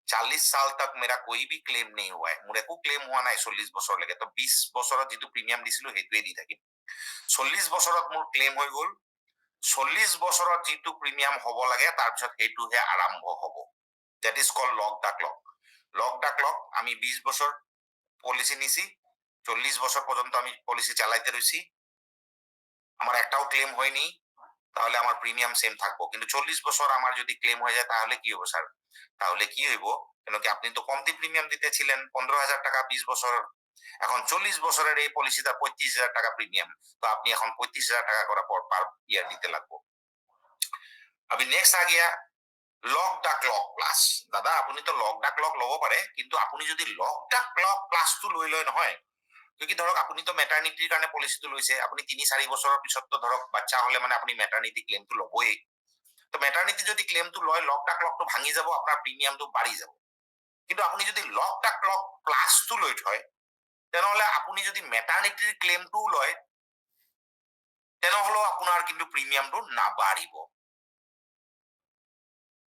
40 साल तक मेरा कोई भी क्लेम नहीं हुआ है मोर एको क्लेम हुआ ना 40 বছৰ लगे तो 20 বছৰত যেটো প্ৰিমিয়াম দিছিলো হেতুৱে দি থাকিম 40 বছৰত মোৰ ক্লেম হৈ গল 40 বছৰত যেটো প্ৰিমিয়াম হব লাগে তাৰ পিছত হেতুহে আৰম্ভ হব that is called lock the clock আমি 20 বছৰ পলিসি নিছি 40 বছর পর্যন্ত আমি পলিসি চালাইতে রইছি আমার একটাও ক্লেম হয়নি তাহলে আমার প্রিমিয়াম সেম থাকবো কিন্তু 40 বছর আমার যদি ক্লেম হয়ে যায় তাহলে কি হবে স্যার তাহলে কি হইব কেন কি আপনি তো কমতি প্রিমিয়াম দিতেছিলেন 15,000 টাকা 20 বছর এখন 40 বছরের এই পলিসিটা 35,000 টাকা প্রিমিয়াম তো আপনি এখন 35,000 টাকা করে পার ইয়ার দিতে লাগবো अभी नेक्स्ट आ गया লক দা ক্লক প্লাস দাদা আপনি তো লক দা ক্লক লব পারে কিন্তু আপনি যদি লক দা ক্লক প্লাসটো লৈ লয় নহয় क्योंकि ধৰক আপুনি তো মেটাৰনিটিৰ কাৰণে পলিচিটো লৈছে আপুনি 3-4 বছৰৰ পিছত তো ধৰক বাচ্চা হলে মানে আপুনি মেটাৰনিটি ক্লেমটো লবই তো মেটাৰনিটি যদি ক্লেমটো লয় লক দা ক্লকটো ভাঙি যাব আপোনাৰ প্ৰিমিয়ামটো বাঢ়ি যাব কিন্তু আপুনি যদি লক দা ক্লক প্লাসটো লৈ থয় তেনেহলে আপুনি যদি মেটাৰনিটিৰ ক্লেমটো লয় তেনেহলে আপোনাৰ কিন্তু প্ৰিমিয়ামটো নাবাঢ়িব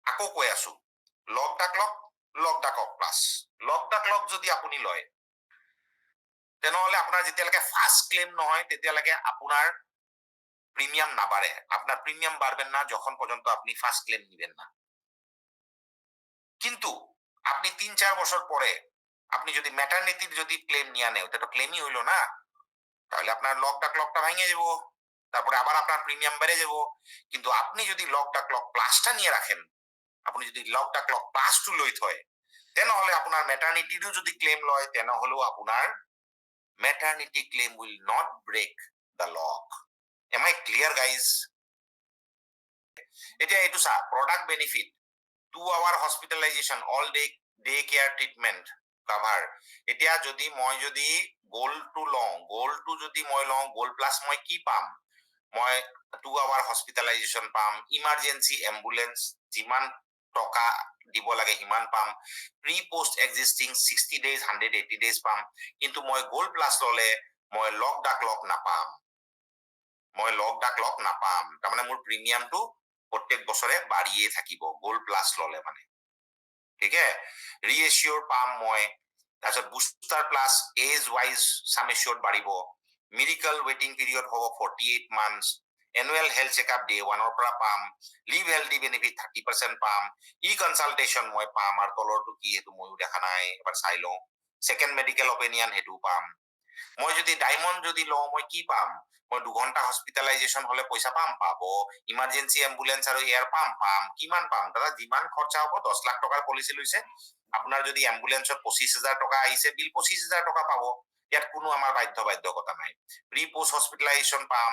আকৌ কৈ আছো লক the clock plus lock the clock যদি আপুনি লয় তেনেহলে আপোনাৰ যেতিয়ালৈকে ফাৰ্ষ্ট ক্লেইম নহয় তেতিয়ালৈকে আপোনাৰ প্রিমিয়াম না বাড়ে, আপনার প্রিমিয়াম বাড়বেন না যখন পর্যন্ত আপনি ফার্স্ট ক্লেম নিবেন না। কিন্তু আপনি 3-4 বছর পরে আপনি যদি ম্যাটারনিটির যদি ক্লেম নিয়ে নেন, ওটা তো ক্লেমই হইলো না, তাহলে আপনার লকটা ভেঙে যাব, তারপরে আবার আপনার প্রিমিয়াম বেড়ে যাব। কিন্তু আপনি যদি লক প্লাসটা নিয়ে রাখেন, আপনি যদি লক প্লাসটো লৈ থয়, তেনেহলে আপনার ম্যাটারনিটিরও যদি ক্লেম লয়, তেনেহলেও আপনার maternity claim will not break the lock. Am I clear, guys? এতিয়া এইটো চা, product benefit 2 hour hospitalisation all day care treatment cover. এতিয়া যদি মই গ'ল্ডটো লওঁ, গ'ল্ডটো যদি মই লওঁ, গ'ল্ড প্লাছ মই কি পাম? মই 2 hour হস্পিটেলাইজেশ্যন পাম, ইমাৰ্জেঞ্চি এম্বুলেন্স যিমান টকা দিব লাগে সিমান পাম, pre post existing 60 days 180 days পাম। কিন্তু মই গ'ল্ড প্লাছ ললে মই লক নাপাম, তাৰমানে মোৰ প্ৰিমিয়ামটো প্ৰত্যেক বছৰে বাঢ়িয়ে থাকিব গোল্ড প্লাছ ললে মানে। ঠিক আছে, ৰিএচিয়ৰ পাম মই, তাৰপিছত বুষ্টাৰ প্লাছ এজ ৱাইজ সাম এচিয়ৰ্ড বাঢ়িব, মেডিকেল ৱেটিং পিৰিয়ড হ'ব 48 months, annual health checkup day 1 পৰা পাম, লিভ হেল্থি বেনিফিট 30% পাম, ই কনচালটেশ্যন মই পাম, আৰু তলৰটো কি সেইটো ময়ো দেখা নাই, এবাৰ চাই লওঁ, ছেকেণ্ড মেডিকেল অপিনিয়ন সেইটো পাম। মই যদি ডায়মণ্ড যদি লওঁ মই কি পাম? মই 2 ঘণ্টা হস্পিটেলাইজেশ্যন হলে পইচা পাব, ইমাৰ্জেঞ্চি এম্বুলেন্স আৰু এয়াৰ পাম। কিমান পাম? দাদা যিমান খৰচা হ'ব, 10 লাখ টকাৰ পলিচি লৈছে, আপোনাৰ যদি এম্বুলেন্সত 25,000 টকা আহিছে, বিল 25,000 টকা পাব। ইয়াত কোনো আমাৰ বাধ্যকতা নাই। প্ৰি পোষ্ট হস্পিটেলাইজেশ্যন পাম,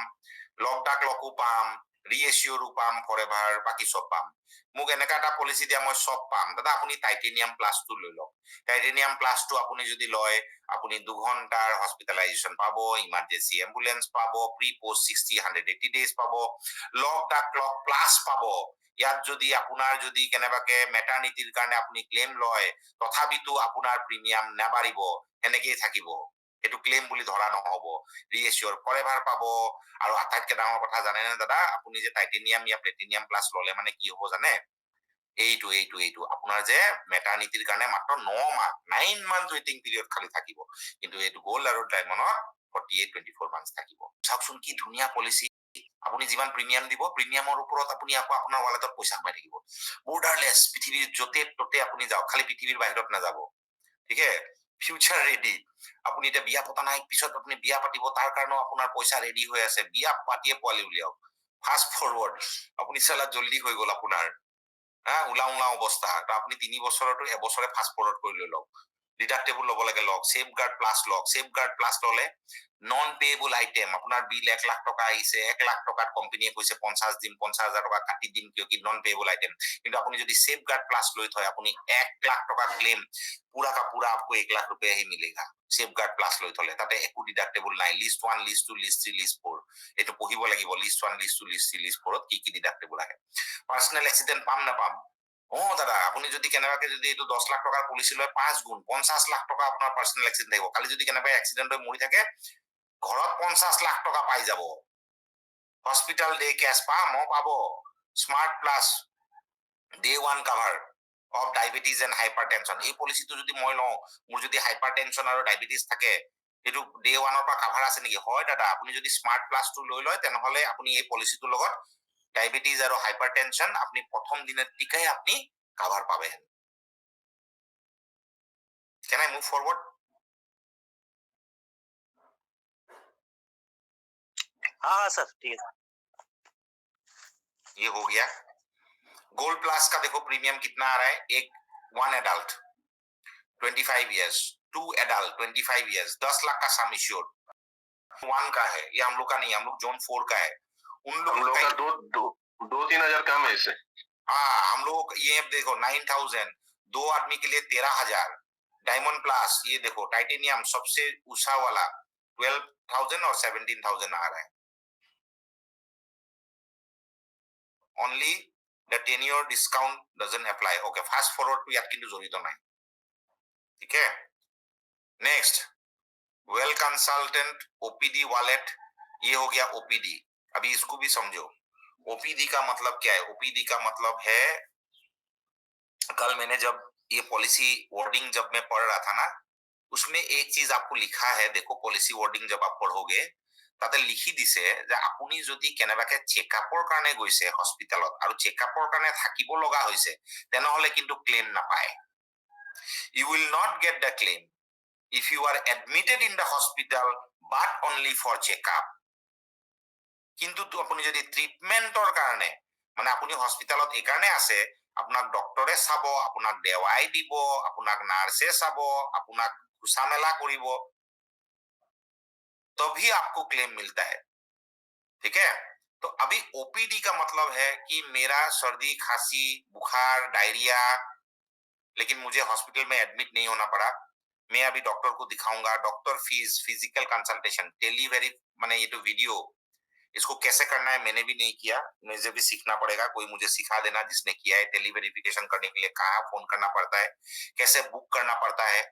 লকো পাম, ৰিএচিয়ৰো পাম ফৰএভাৰ, বাকি চব পাম। মোক এনেকা এটা পলিচি দিয়া মই চব পাম। দাদা আপুনি টাইটেনিয়াম প্লাছটো লৈ লওক। টাইটেনিয়াম প্লাছটো আপুনি যদি লয়, আপুনি 2 ঘণ্টাৰ হস্পিটেলাইজেশ্যন পাব, ইমাৰ্জেঞ্চি এম্বুলেন্স পাব, প্ৰি পোষ্ট 60-180 days পাব, লক প্লাছ পাব। ইয়াত যদি আপোনাৰ যদি কেনেবাকে মেটাৰনিটিৰ কাৰণে আপুনি ক্লেইম লয়, তথাপিতো আপোনাৰ প্ৰিমিয়াম নাবাঢ়িব, এনেকেই থাকিব, সেইটো ক্লেইম বুলি ধৰা নহব। ৰিএচিয়ৰ ফৰএভাৰ পাব। আৰু আটাইতকৈ ডাঙৰ কথা জানেনে দাদা, আপুনি যে টাইটেনিয়াম या প্লেটিনিয়াম প্লাছ ললে মানে কি হব জানে? এইটো আপোনাৰ যে মেটাৰনিটিৰ কাৰণে মাত্ৰ 9 month ৱেটিং পিৰিয়ড খালি থাকিব, কিন্তু এইটো গ'ল্ড আৰু ডায়মণ্ডত 48-24 months থাকিব। চাওকচোন কি ধুনীয়া পলিচি। আপুনি যিমান প্ৰিমিয়াম দিব, প্ৰিমিয়ামৰ ওপৰত আপুনি আকৌ আপোনাৰ ৱালেটত পইচা সোমাই থাকিব। বৰ্ডাৰলেছ, পৃথিৱীৰ য'তে ত'তে আপুনি যাওক, খালি পৃথিৱীৰ বাহিৰত নাযাব। ঠিক আছে, ফিউচাৰ ৰেডি। আপুনি এতিয়া বিয়া পতা নাই, পিছত আপুনি বিয়া পাতিব, তাৰ কাৰণেও আপোনাৰ পইচা ৰেডি হৈ আছে, বিয়া পাতিয়ে পোৱালি উলিয়াওক। ফাষ্ট ফৰৱাৰ্ড, আপুনি চালা জল্দি হৈ গ'ল আপোনাৰ, ওলাও অৱস্থা। আপুনি 3 বছৰতো এবছৰে ফাষ্ট ফৰৱাৰ্ড কৰি লৈ লওক। ডিডাক্টেবল ল'ব লাগে লওক, সেফ গাৰ্ড প্লাছ লওক। সেফ গাৰ্ড প্লাছ ললে নন পেয়েবল আইটেম, আপোনাৰ বিল 1 লাখ টকা আহিছে, 1 লাখ টকাত কোম্পানীয়ে কৈছে 50 দিম, 50,000 টকা কাটি দিম, কিয় কি নন পেয়েবল আইটেম। কিন্তু আপুনি যদি সেফ গার্ড প্লাস লৈ থয়, আপুনি 1 লাখ টকা ক্লেম पूरा का पूरा आपको 1 लाख रुपया ही मिलेगा। सेफ गार्ड प्लास লৈ থলে তাতে একো ডিডাক্টেবল নাই। লিষ্ট 1, লিষ্ট 2, লিষ্ট 3, লিষ্ট 4 এটো পঢ়িব লাগিব। লিষ্ট 1, লিষ্ট 2, লিষ্ট 3, লিষ্ট 4 কি কি ডিডাক্টেবল আহে। পার্সোনাল এক্সিডেন্ট পাম না পাম? দাদা আপুনি যদি কেনেবাকে যদি এইটো 10 লাখ টকাৰ পলিচি লয়, 5 গুণ 50 লাখ টকা আপোনাৰ পাৰ্সোনাল এক্সিডেন্ট থাকিব। খালি যদি কেনেবাকে এক্সিডেন্ট হৈ মৰি থাকে, ঘৰত 50 লাখ টকা পাই যাব। হস্পিটাল ডে ক্যাশ পাব। Smart plus day 1 cover of diabetes and hypertension. এই পলিচিটো যদি মই লওঁ, মোৰ যদি হাইপাৰটেনশন আৰু ডায়াবেটিস থাকে, এইটো ডে 1 পৰা কাভাৰ আছে নেকি? হয় দাদা, আপুনি যদি স্মাৰ্ট প্লাসটো লৈ লয়, তেনেহলে আপুনি এই পলিচিটোৰ লগত ডায়াবেটিস আৰু হাইপারটেনশন আপনি প্রথম দিনের টিকায় আপনি কাভার পাবেন। Can I move forward? हाँ सर, ठीक है। ये हो गया। गोल्ड प्लस का देखो प्रीमियम कितना आ रहा है। एक 1 adult 25 years, 2 adult 25 years, 10 lakh का सम एश्योर्ड 1 का है। ये हम लोग का नहीं, हम लोग जोन 4 का है। उन लोग का 2-3 हजार कम है इससे। हाँ, हम लोग ये देखो 9,000, 2 आदमी के लिए 13,000। डायमंड प्लस ये देखो टाइटेनियम सबसे ऊंचा वाला 12,000 और 17,000 आ रहा है। only the tenure discount doesn't apply. Okay, fast forward to यार किन्तु जरूरी तो नहीं। ठीक है, next well consultant OPD wallet, ये हो गया ओपीडी। अभी इसको भी समझो। ओपीडी का मतलब क्या है? ओपीडी का मतलब है, कल मैंने जब ये पॉलिसी वर्डिंग जब मैं पढ़ रहा था ना, उसमें एक चीज आपको लिखा है, देखो पॉलिसी वर्डिंग जब आप पढ़ोगे তাতে লিখি দিছে যে আপুনি যদি কেনেবাকে চেকআপৰ কাৰণে গৈছে হস্পিটেলত আৰু চেকআপৰ কাৰণে থাকিব লগা হৈছে তেনেহলে কিন্তু ক্লেম নাপায়। You will not get the claim if you are admitted in the hospital but only for checkup. কিন্তু আপুনি যদি ট্ৰিটমেন্টৰ কাৰণে মানে আপুনি হস্পিটেলত এই কাৰণে আছে আপোনাক ডক্টৰে চাব, আপোনাক দেৱাই দিব, আপোনাক নাৰ্ছে চাব, আপোনাক ঘুষা মেলা কৰিব, तभी आपको क्लेम मिलता है। ठीक है, तो अभी ओपीडी का मतलब है कि मेरा सर्दी खांसी बुखार डायरिया, लेकिन मुझे हॉस्पिटल में एडमिट नहीं होना पड़ा, मैं अभी डॉक्टर को दिखाऊंगा, डॉक्टर फीस, फिजिकल कंसल्टेशन, टेलीवेरी माने ये तो वीडियो, इसको कैसे करना है मैंने भी नहीं किया, मुझे भी सीखना पड़ेगा, कोई मुझे सिखा देना जिसने किया है। टेलीवेरिफिकेशन करने के लिए कहाँ फोन करना पड़ता है, कैसे बुक करना पड़ता है।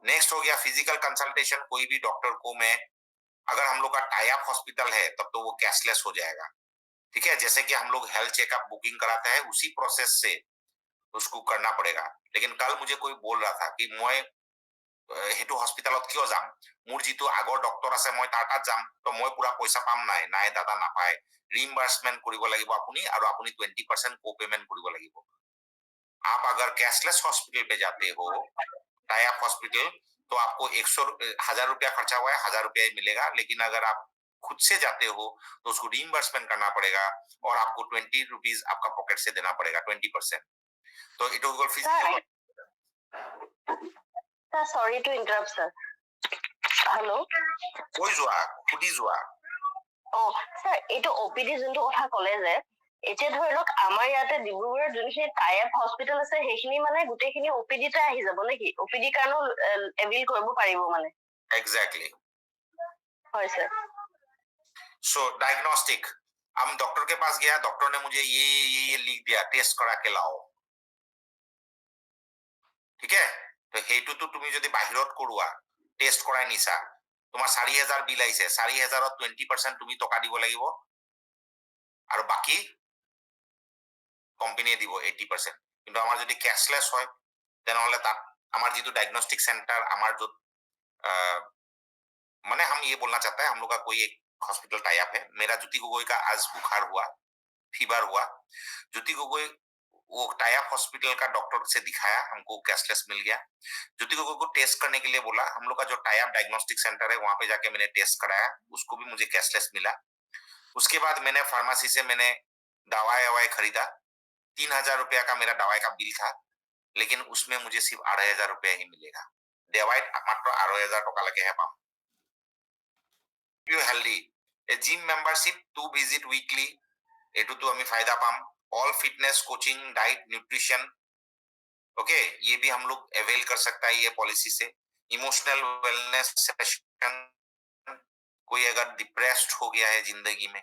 नेक्स्ट हो गया फिजिकल कंसल्टेशन, कोई भी डॉक्टर को मैं, अगर हम लोग का टाई अप हॉस्पिटल है तब तो वो कैशलेस हो जाएगा। ठीक है, जैसे कि हम लोग हेल्थ चेकअप बुकिंग कराते हैं उसी प्रोसेस से उसको करना पड़ेगा। लेकिन कल मुझे कोई बोल रहा था कि मैं हेतु हॉस्पिटल क्यों जाम, मोर जी आगर डॉक्टर আছে মই তাৰ তাত যাম, তো মই পুৰা পয়সা পাম নাই, নাই দাদা নাপায়, ৰিইম্বাৰ্সমেন্ট কৰিব লাগিব আপুনি আৰু আপুনি 20% को पेमेंट কৰিব লাগিব। आप अगर कैशलेस हॉस्पिटल पे जाते हो टाई अप हॉस्पिटल तो आपको 1000 रुपया खर्चा हुआ है, 1000 रुपया ही मिलेगा। लेकिन अगर आप खुद से जाते हो तो उसको रीइंबर्समेंट करना पड़ेगा और आपको 20 रुपीज आपका पॉकेट से देना पड़ेगा, 20%। तो it will physical. Sir, sorry to interrupt, sir. Hello? কৈ যোৱা, সুধি যোৱা। sir, এইটো OPD যোনটো কথা ক'লে যে এতিয়া ধৰি লওক আমাৰ ইয়াতে ডিব্ৰুগড়ৰ যোনখিনি টাই আপ হস্পিটেল আছে সেইখিনি মানে গোটেইখিনি OPD তে আহি যাব নেকি? OPD কাৰণেও এভিল কৰিব পাৰিব মানে? एग्जैक्टली। হয় सर। सो डायग्नोस्टिक, हम डॉक्टर के पास गया, डॉक्टर ने मुझे ये लिख दिया, टेस्ट करा के लाओ। ठीक है, तो हेतुটো তুমি যদি বাহিৰত কৰোৱা টেষ্ট কৰাই নিছা, তোমাৰ 4000 বিল আইছে, 4000ত 20% তুমি টকা দিব লাগিব আৰু বাকি কোম্পানীয়ে দিব 80%। কিন্তু আমাৰ যদি ক্যাশলেস হয় তেনেহলে তাত আমাৰ যেটো ডায়াগনস্টিক सेंटर আমাৰ जो माने हम ये बोलना चाहता है हम लोग का कोई एक हॉस्पिटल टाई अप है। मेरा ज्योति गोगोई का आज बुखार हुआ, फीवर हुआ, ज्योति गोगोई वो टाई अप हॉस्पिटल का डॉक्टर से दिखाया, हमको कैशलेस मिल गया। ज्योति गोगोई को टेस्ट करने के लिए बोला, हम लोग का जो टाई अप डायग्नोस्टिक सेंटर है वहां पे जाके मैंने टेस्ट कराया, उसको भी मुझे कैशलेस मिला। उसके बाद मैंने फार्मेसी से मैंने दवाई खरीदा, 3000 रुपया का मेरा दवाई का बिल था, लेकिन उसमें मुझे सिर्फ 2500 रुपया ही मिलेगा। दवाई मात्र 2500 टका लगे है पाम। हेल्दी ए जिम मेंबरशिप 2 विजिट वीकली, एटू तो हमें फायदा palm. All fitness coaching diet nutrition, okay, ये भी हम लोग अवेल कर सकता है ये पॉलिसी से। इमोशनल वेलनेस सेशन, कोई अगर डिप्रेस्ड हो गया है जिंदगी में,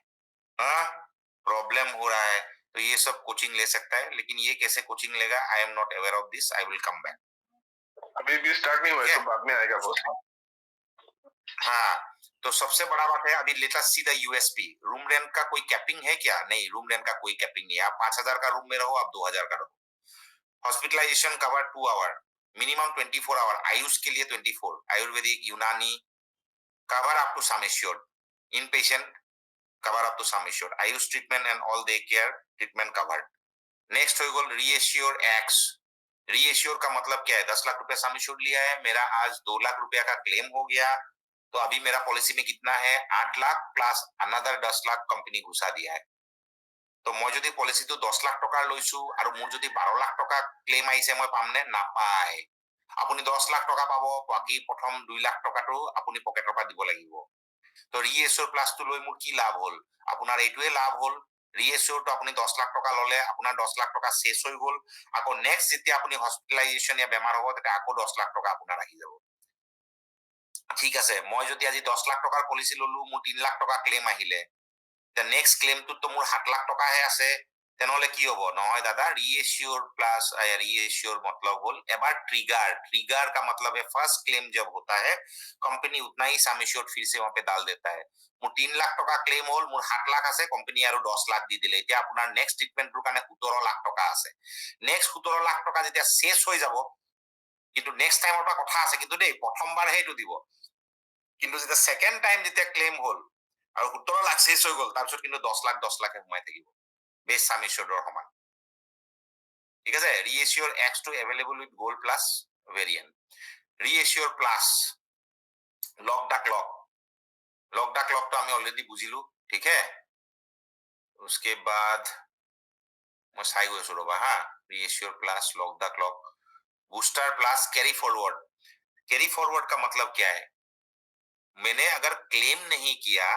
प्रॉब्लम हो रहा है, तो ये सब कोचिंग ले सकता है। लेकिन ये कैसे कोचिंग लेगा, I am not aware of this, I will come back. अभी भी स्टार्ट नहीं हुआ है, तो बाद में आएगा बॉस। हाँ, तो सबसे बड़ा बात है अभी let us see the USP. Room rent का कोई कैपिंग है क्या? नहीं, रूम रेंट का कोई कैपिंग नहीं है। आप 5000 का रूम में रहो, आप 2000 का रहो। Hospitalisation cover 2 hour, minimum 24 hour, AYUSH के लिए 24, ayurvedic unani cover up to sum assured, in patient cover up to sum assured, AYUSH treatment and all day care treatment covered. Next हो गया रीएश्योर एक्स। रीएश्योर का मतलब क्या है? 10 लाख रुपया सम एश्योर्ड लिया है, मेरा आज 2 लाख रुपया का क्लेम हो गया, तो अभी मेरा पॉलिसी में कितना है? 8 lakh plus another 10 lakh company घुसा दिया है। तो मैं যদি পলিসিটো 10 লাখ টকাৰ লৈছো আৰু মোৰ যদি 12 লাখ টকা ক্লেম আহিছে, মই পামনে? নাপায়। আপুনি 10 লাখ টকা পাব, বাকি প্ৰথম 2 লাখ টকাটো আপুনি পকেটৰ পৰা দিব লাগিব। তো ৰিএশ্যোৰ প্লাসটো লৈ মোৰ কি লাভ হ'ল? আপোনাৰ এইটোৱে লাভ হ'ল, ৰিএশ্যোৰটো আপুনি 10 লাখ টকা ললে, আপোনাৰ 10 লাখ টকা শেষ হৈ গ'ল, আকৌ নেক্সট যেতিয়া আপুনি হস্পিটেলাইজেশ্যন या বেমাৰ হ'ব তেতিয়া আকৌ 10 লাখ টকা আপোনাৰ আহি যাব। ঠিক আছে, মই যদি আজি 10 লাখ টকাৰ পলিসি ললো, মোৰ 3 লাখ টকা ক্লেম আহিলে, नेक्स्ट क्लेम तो मोर 7 लाख टका है आसे, तेनहले की होबो? নহয় दादा, रीएश्योर प्लस रीएश्योर मतलब होल एबार ट्रिगर। ट्रिगर का मतलब है फर्स्ट क्लेम जब होता है कंपनी उतना ही सम एश्योर्ड फिर से वहां पे डाल देता है। मोर 3 लाख टका क्लेम होल, मोर 7 लाख আছে, कंपनी आरो 10 लाख দি দিলে, এতিয়া আপোনাৰ নেক্সট ট্ৰিটমেন্টৰ কাৰণে 17 লাখ টকা আছে। নেক্সট 17 লাখ টকা যেতিয়া শেষ হৈ যাব, কিন্তু নেক্সট টাইমৰ পৰা কথা আছে কিন্তু দেই প্ৰথমবাৰ সেইটো দিব কিন্তু যেতিয়া সেকেন্ড টাইম যেতিয়া ক্লেইম হল আৰু 17 লাখ শেষ হৈ গল তাৰপিছত কিন্তু 10 লাখ সোমাই থাকিব বেছ সাম এচিয়ৰ্ডৰ সমান ঠিক আছে reassure x two available with gold plus variant reassure plus lock the clock तो আমি অলৰেডি বুঝিলো ঠিক है उसके बाद मैं চাই গৈছো ৰবা হা reassure plus lock the clock booster plus carry forward का मतलब क्या है मैंने अगर क्लेम नहीं किया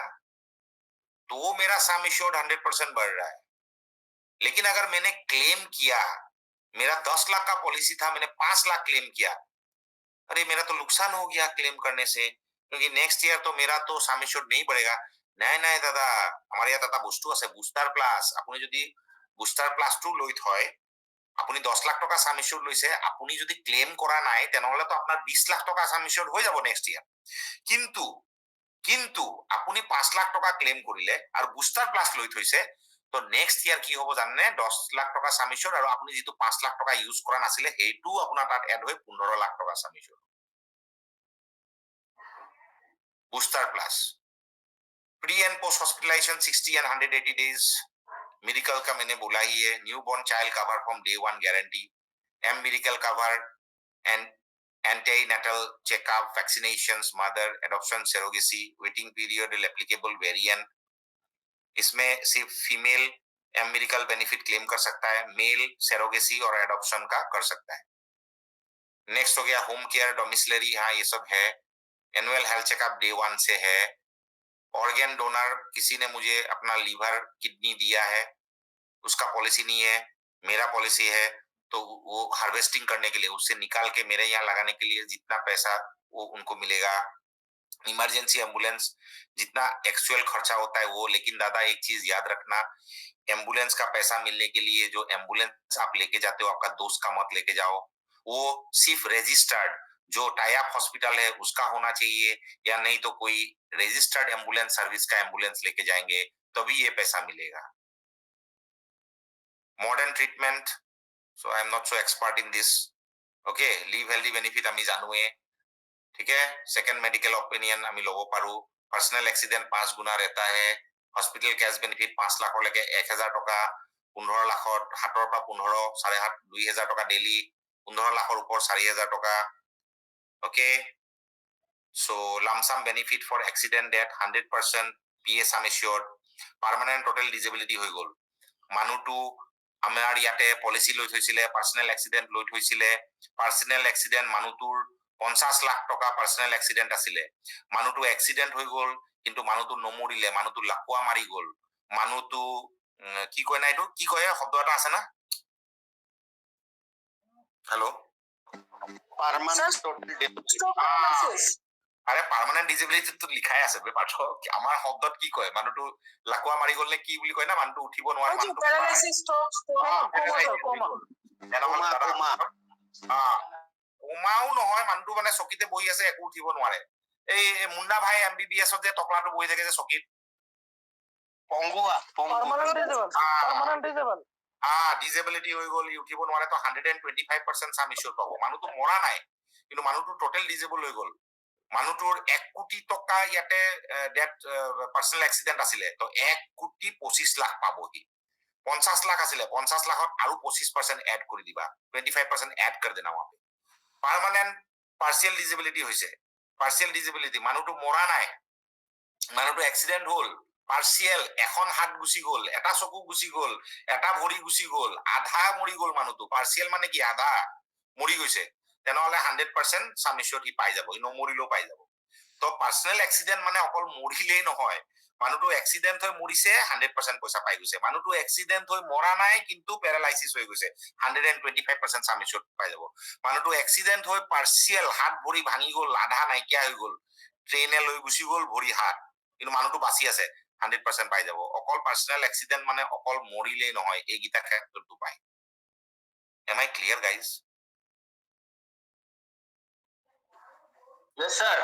तो मेरा सम एश्योर्ड 100% बढ़ रहा है लेकिन अगर मैंने क्लेम किया मेरा 10 लाख का पॉलिसी था मैंने 5 लाख क्लेम किया अरे मेरा तो नुकसान हो गया क्लेम करने से क्योंकि नेक्स्ट ईयर तो मेरा तो सम एश्योर्ड नहीं बढ़ेगा নাই দাদা আমার ইয়াত এটা বস্তু আছে বুস্টার প্লাস আপনি যদি বুস্টার প্লাস 2 লৈ থয় আপনি 10 লাখ টাকা সাম এশ্যোর্ড লৈছে আপনি যদি ক্লেম করা নাই তেনেহলে তো আপনার 20 লাখ টাকা সাম এশ্যোর্ড হৈ যাব নেক্সট ইয়ার কিন্তু আপনি 5 লাখ টাকা ক্লেম করিলে আর বুস্টার প্লাস লৈ থৈছে তো নেক্সট ইয়ার কি হব জানে 10 লাখ টাকা সাম এশ্যোর্ড আর আপনি যেটো 5 লাখ টাকা ইউজ করা নাছিলে হেইটো আপনার তাত এড হৈ 15 লাখ টাকা sum assured booster plus pre and post hospitalisation 60 एंड 180 डेज मेडिकल का मैंने बोला ही है newborn child cover from day 1 guarantee M medical cover and antenatal checkup vaccinations mother adoption surrogacy waiting period applicable variant इसमें सिर्फ female M medical benefit claim कर सकता है मेल सेरोगेसी और एडॉप्शन का कर सकता है नेक्स्ट हो गया होम केयर डोमिसिलरी हाँ ये सब है एनुअल हेल्थ चेकअप डे 1 से है ऑर्गेन डोनर किसी ने मुझे अपना लीवर किडनी दिया है उसका पॉलिसी नहीं है मेरा पॉलिसी है तो वो हार्वेस्टिंग करने के लिए उससे निकाल के मेरे यहाँ लगाने के लिए जितना पैसा वो उनको मिलेगा इमरजेंसी एम्बुलेंस जितना एक्चुअल खर्चा होता है वो लेकिन दादा एक चीज याद रखना एम्बुलेंस का पैसा मिलने के लिए जो एम्बुलेंस आप लेके जाते हो आपका दोस्त का मत लेके जाओ वो सिर्फ रजिस्टर्ड जो टाई अप हॉस्पिटल है उसका होना चाहिए या नहीं तो कोई रजिस्टर्ड एम्बुलेंस सर्विस का एम्बुलेंस लेके जाएंगे तभी ये पैसा मिलेगा modern treatment so I am not so expert in this okay live healthy benefit আমি জানোৱে ठीक है सेकंड मेडिकल ओपिनियन আমি লব পাৰো पर्सनल एक्सीडेंट 5 गुना रहता है हॉस्पिटल कैश बेनिफिट 5 लाख लेके 1000 टका 15 लाखत 7 পৰা 15 7.5 2000 टका डेली 15 लाखৰ ওপৰ 4000 टका okay so lump sum benefit for accident death 100% PA sum assured permanent total disability হৈ গল মানুহটো আমাৰ ইয়াতে পলিসি লৈ থৈছিলে পাৰ্সোনাল এক্সিডেন্ট লৈ থৈছিলে পাৰ্সোনাল এক্সিডেন্ট মানুহটোৰ 50 লাখ টকা পাৰ্সোনাল এক্সিডেন্ট আছিলে মানুহটো এক্সিডেন্ট হৈ গল কিন্তু মানুহটো নমৰিলে মানুহটো লাকুৱা মাৰি গল মানুহটো কি কয় না এইটো কি কয় শব্দ এটা আছে না হেল্ল পার্মানেন্ট আরে পার্মানেন্ট ডিসেবিলিটি তো লিখাই আছে বে পাঠ আমার শব্দত কি কয় মানুহটো লাকুৱা মাৰি গল নে কি বুলি কয় না মানুহটো উঠিব নোৱাৰে মানুহটো প্যাৰালাইসিস স্ট্ৰোক উমাও নহয় মানুহটো মানে চকীতে বহি আছে একো উঠিব নোৱাৰে এই মুন্না ভাই এমবিবিএস যে টকলাটো বহি থাকে যে চকীত পঙ্গুয়া পার্মানেন্ট ডিসেবল ডিসেবিলিটি হৈ গল উঠিব নোৱাৰে তো 125% সাম ইস্যুৰ পাব মানুহটো মৰা নাই কিন্তু মানুহটো টোটাল ডিসেবল হৈ গল মানুহটোৰ 1 কোটি টকা ইয়াতে ডেথ পার্সোনাল এক্সিডেন্ট আছিলে তো 1 কোটি 25 লাখ পাবহি 50 লাখ আছিলে 50 লাখত আৰু 25% এড কৰি দিবা 25% এড কৰি দেনা ওয়াপে পাৰ্মানেন্ট পাৰ্সিয়াল ডিসেবিলিটি হৈছে পাৰ্সিয়াল ডিসেবিলিটি মানুহটো মৰা নাই মানুহটো এক্সিডেন্ট হল পাৰ্সিয়াল এখন হাত গুছি গল এটা চকু গুছি গল এটা ভৰি গুছি গল আধা মৰি গল মানুহটো পাৰ্সিয়াল মানে কি আধা মৰি গৈছে তেনেহলে 100% সাম এশ্যোৰ্ড কি পাই যাব ই নমৰিলেও পাই যাব তো পাৰ্সোনাল এক্সিডেন্ট মানে অকল মৰিলেই নহয় মানুহটো এক্সিডেন্ট হৈ মৰিছে 100% পইচা পাই গৈছে মানুহটো এক্সিডেন্ট হৈ মৰা নাই কিন্তু প্যাৰালাইসিস হৈ গৈছে 125% সাম এশ্যোৰ্ড পাই যাব মানুহটো এক্সিডেন্ট হৈ পাৰ্সিয়াল হাত ভৰি ভাঙি গল আধা নাইকিয়া হৈ গল ট্ৰেইনে লৈ গুছি গল ভৰি হাত কিন্তু মানুহটো বাচি আছে 100% পাই যাব অকল পাৰ্সোনাল এক্সিডেন্ট মানে অকল মৰিলেই নহয় এই গিটা ক্ষেত্ৰটো পাই এম আই ক্লিয়াৰ গাইজ Yes, sir.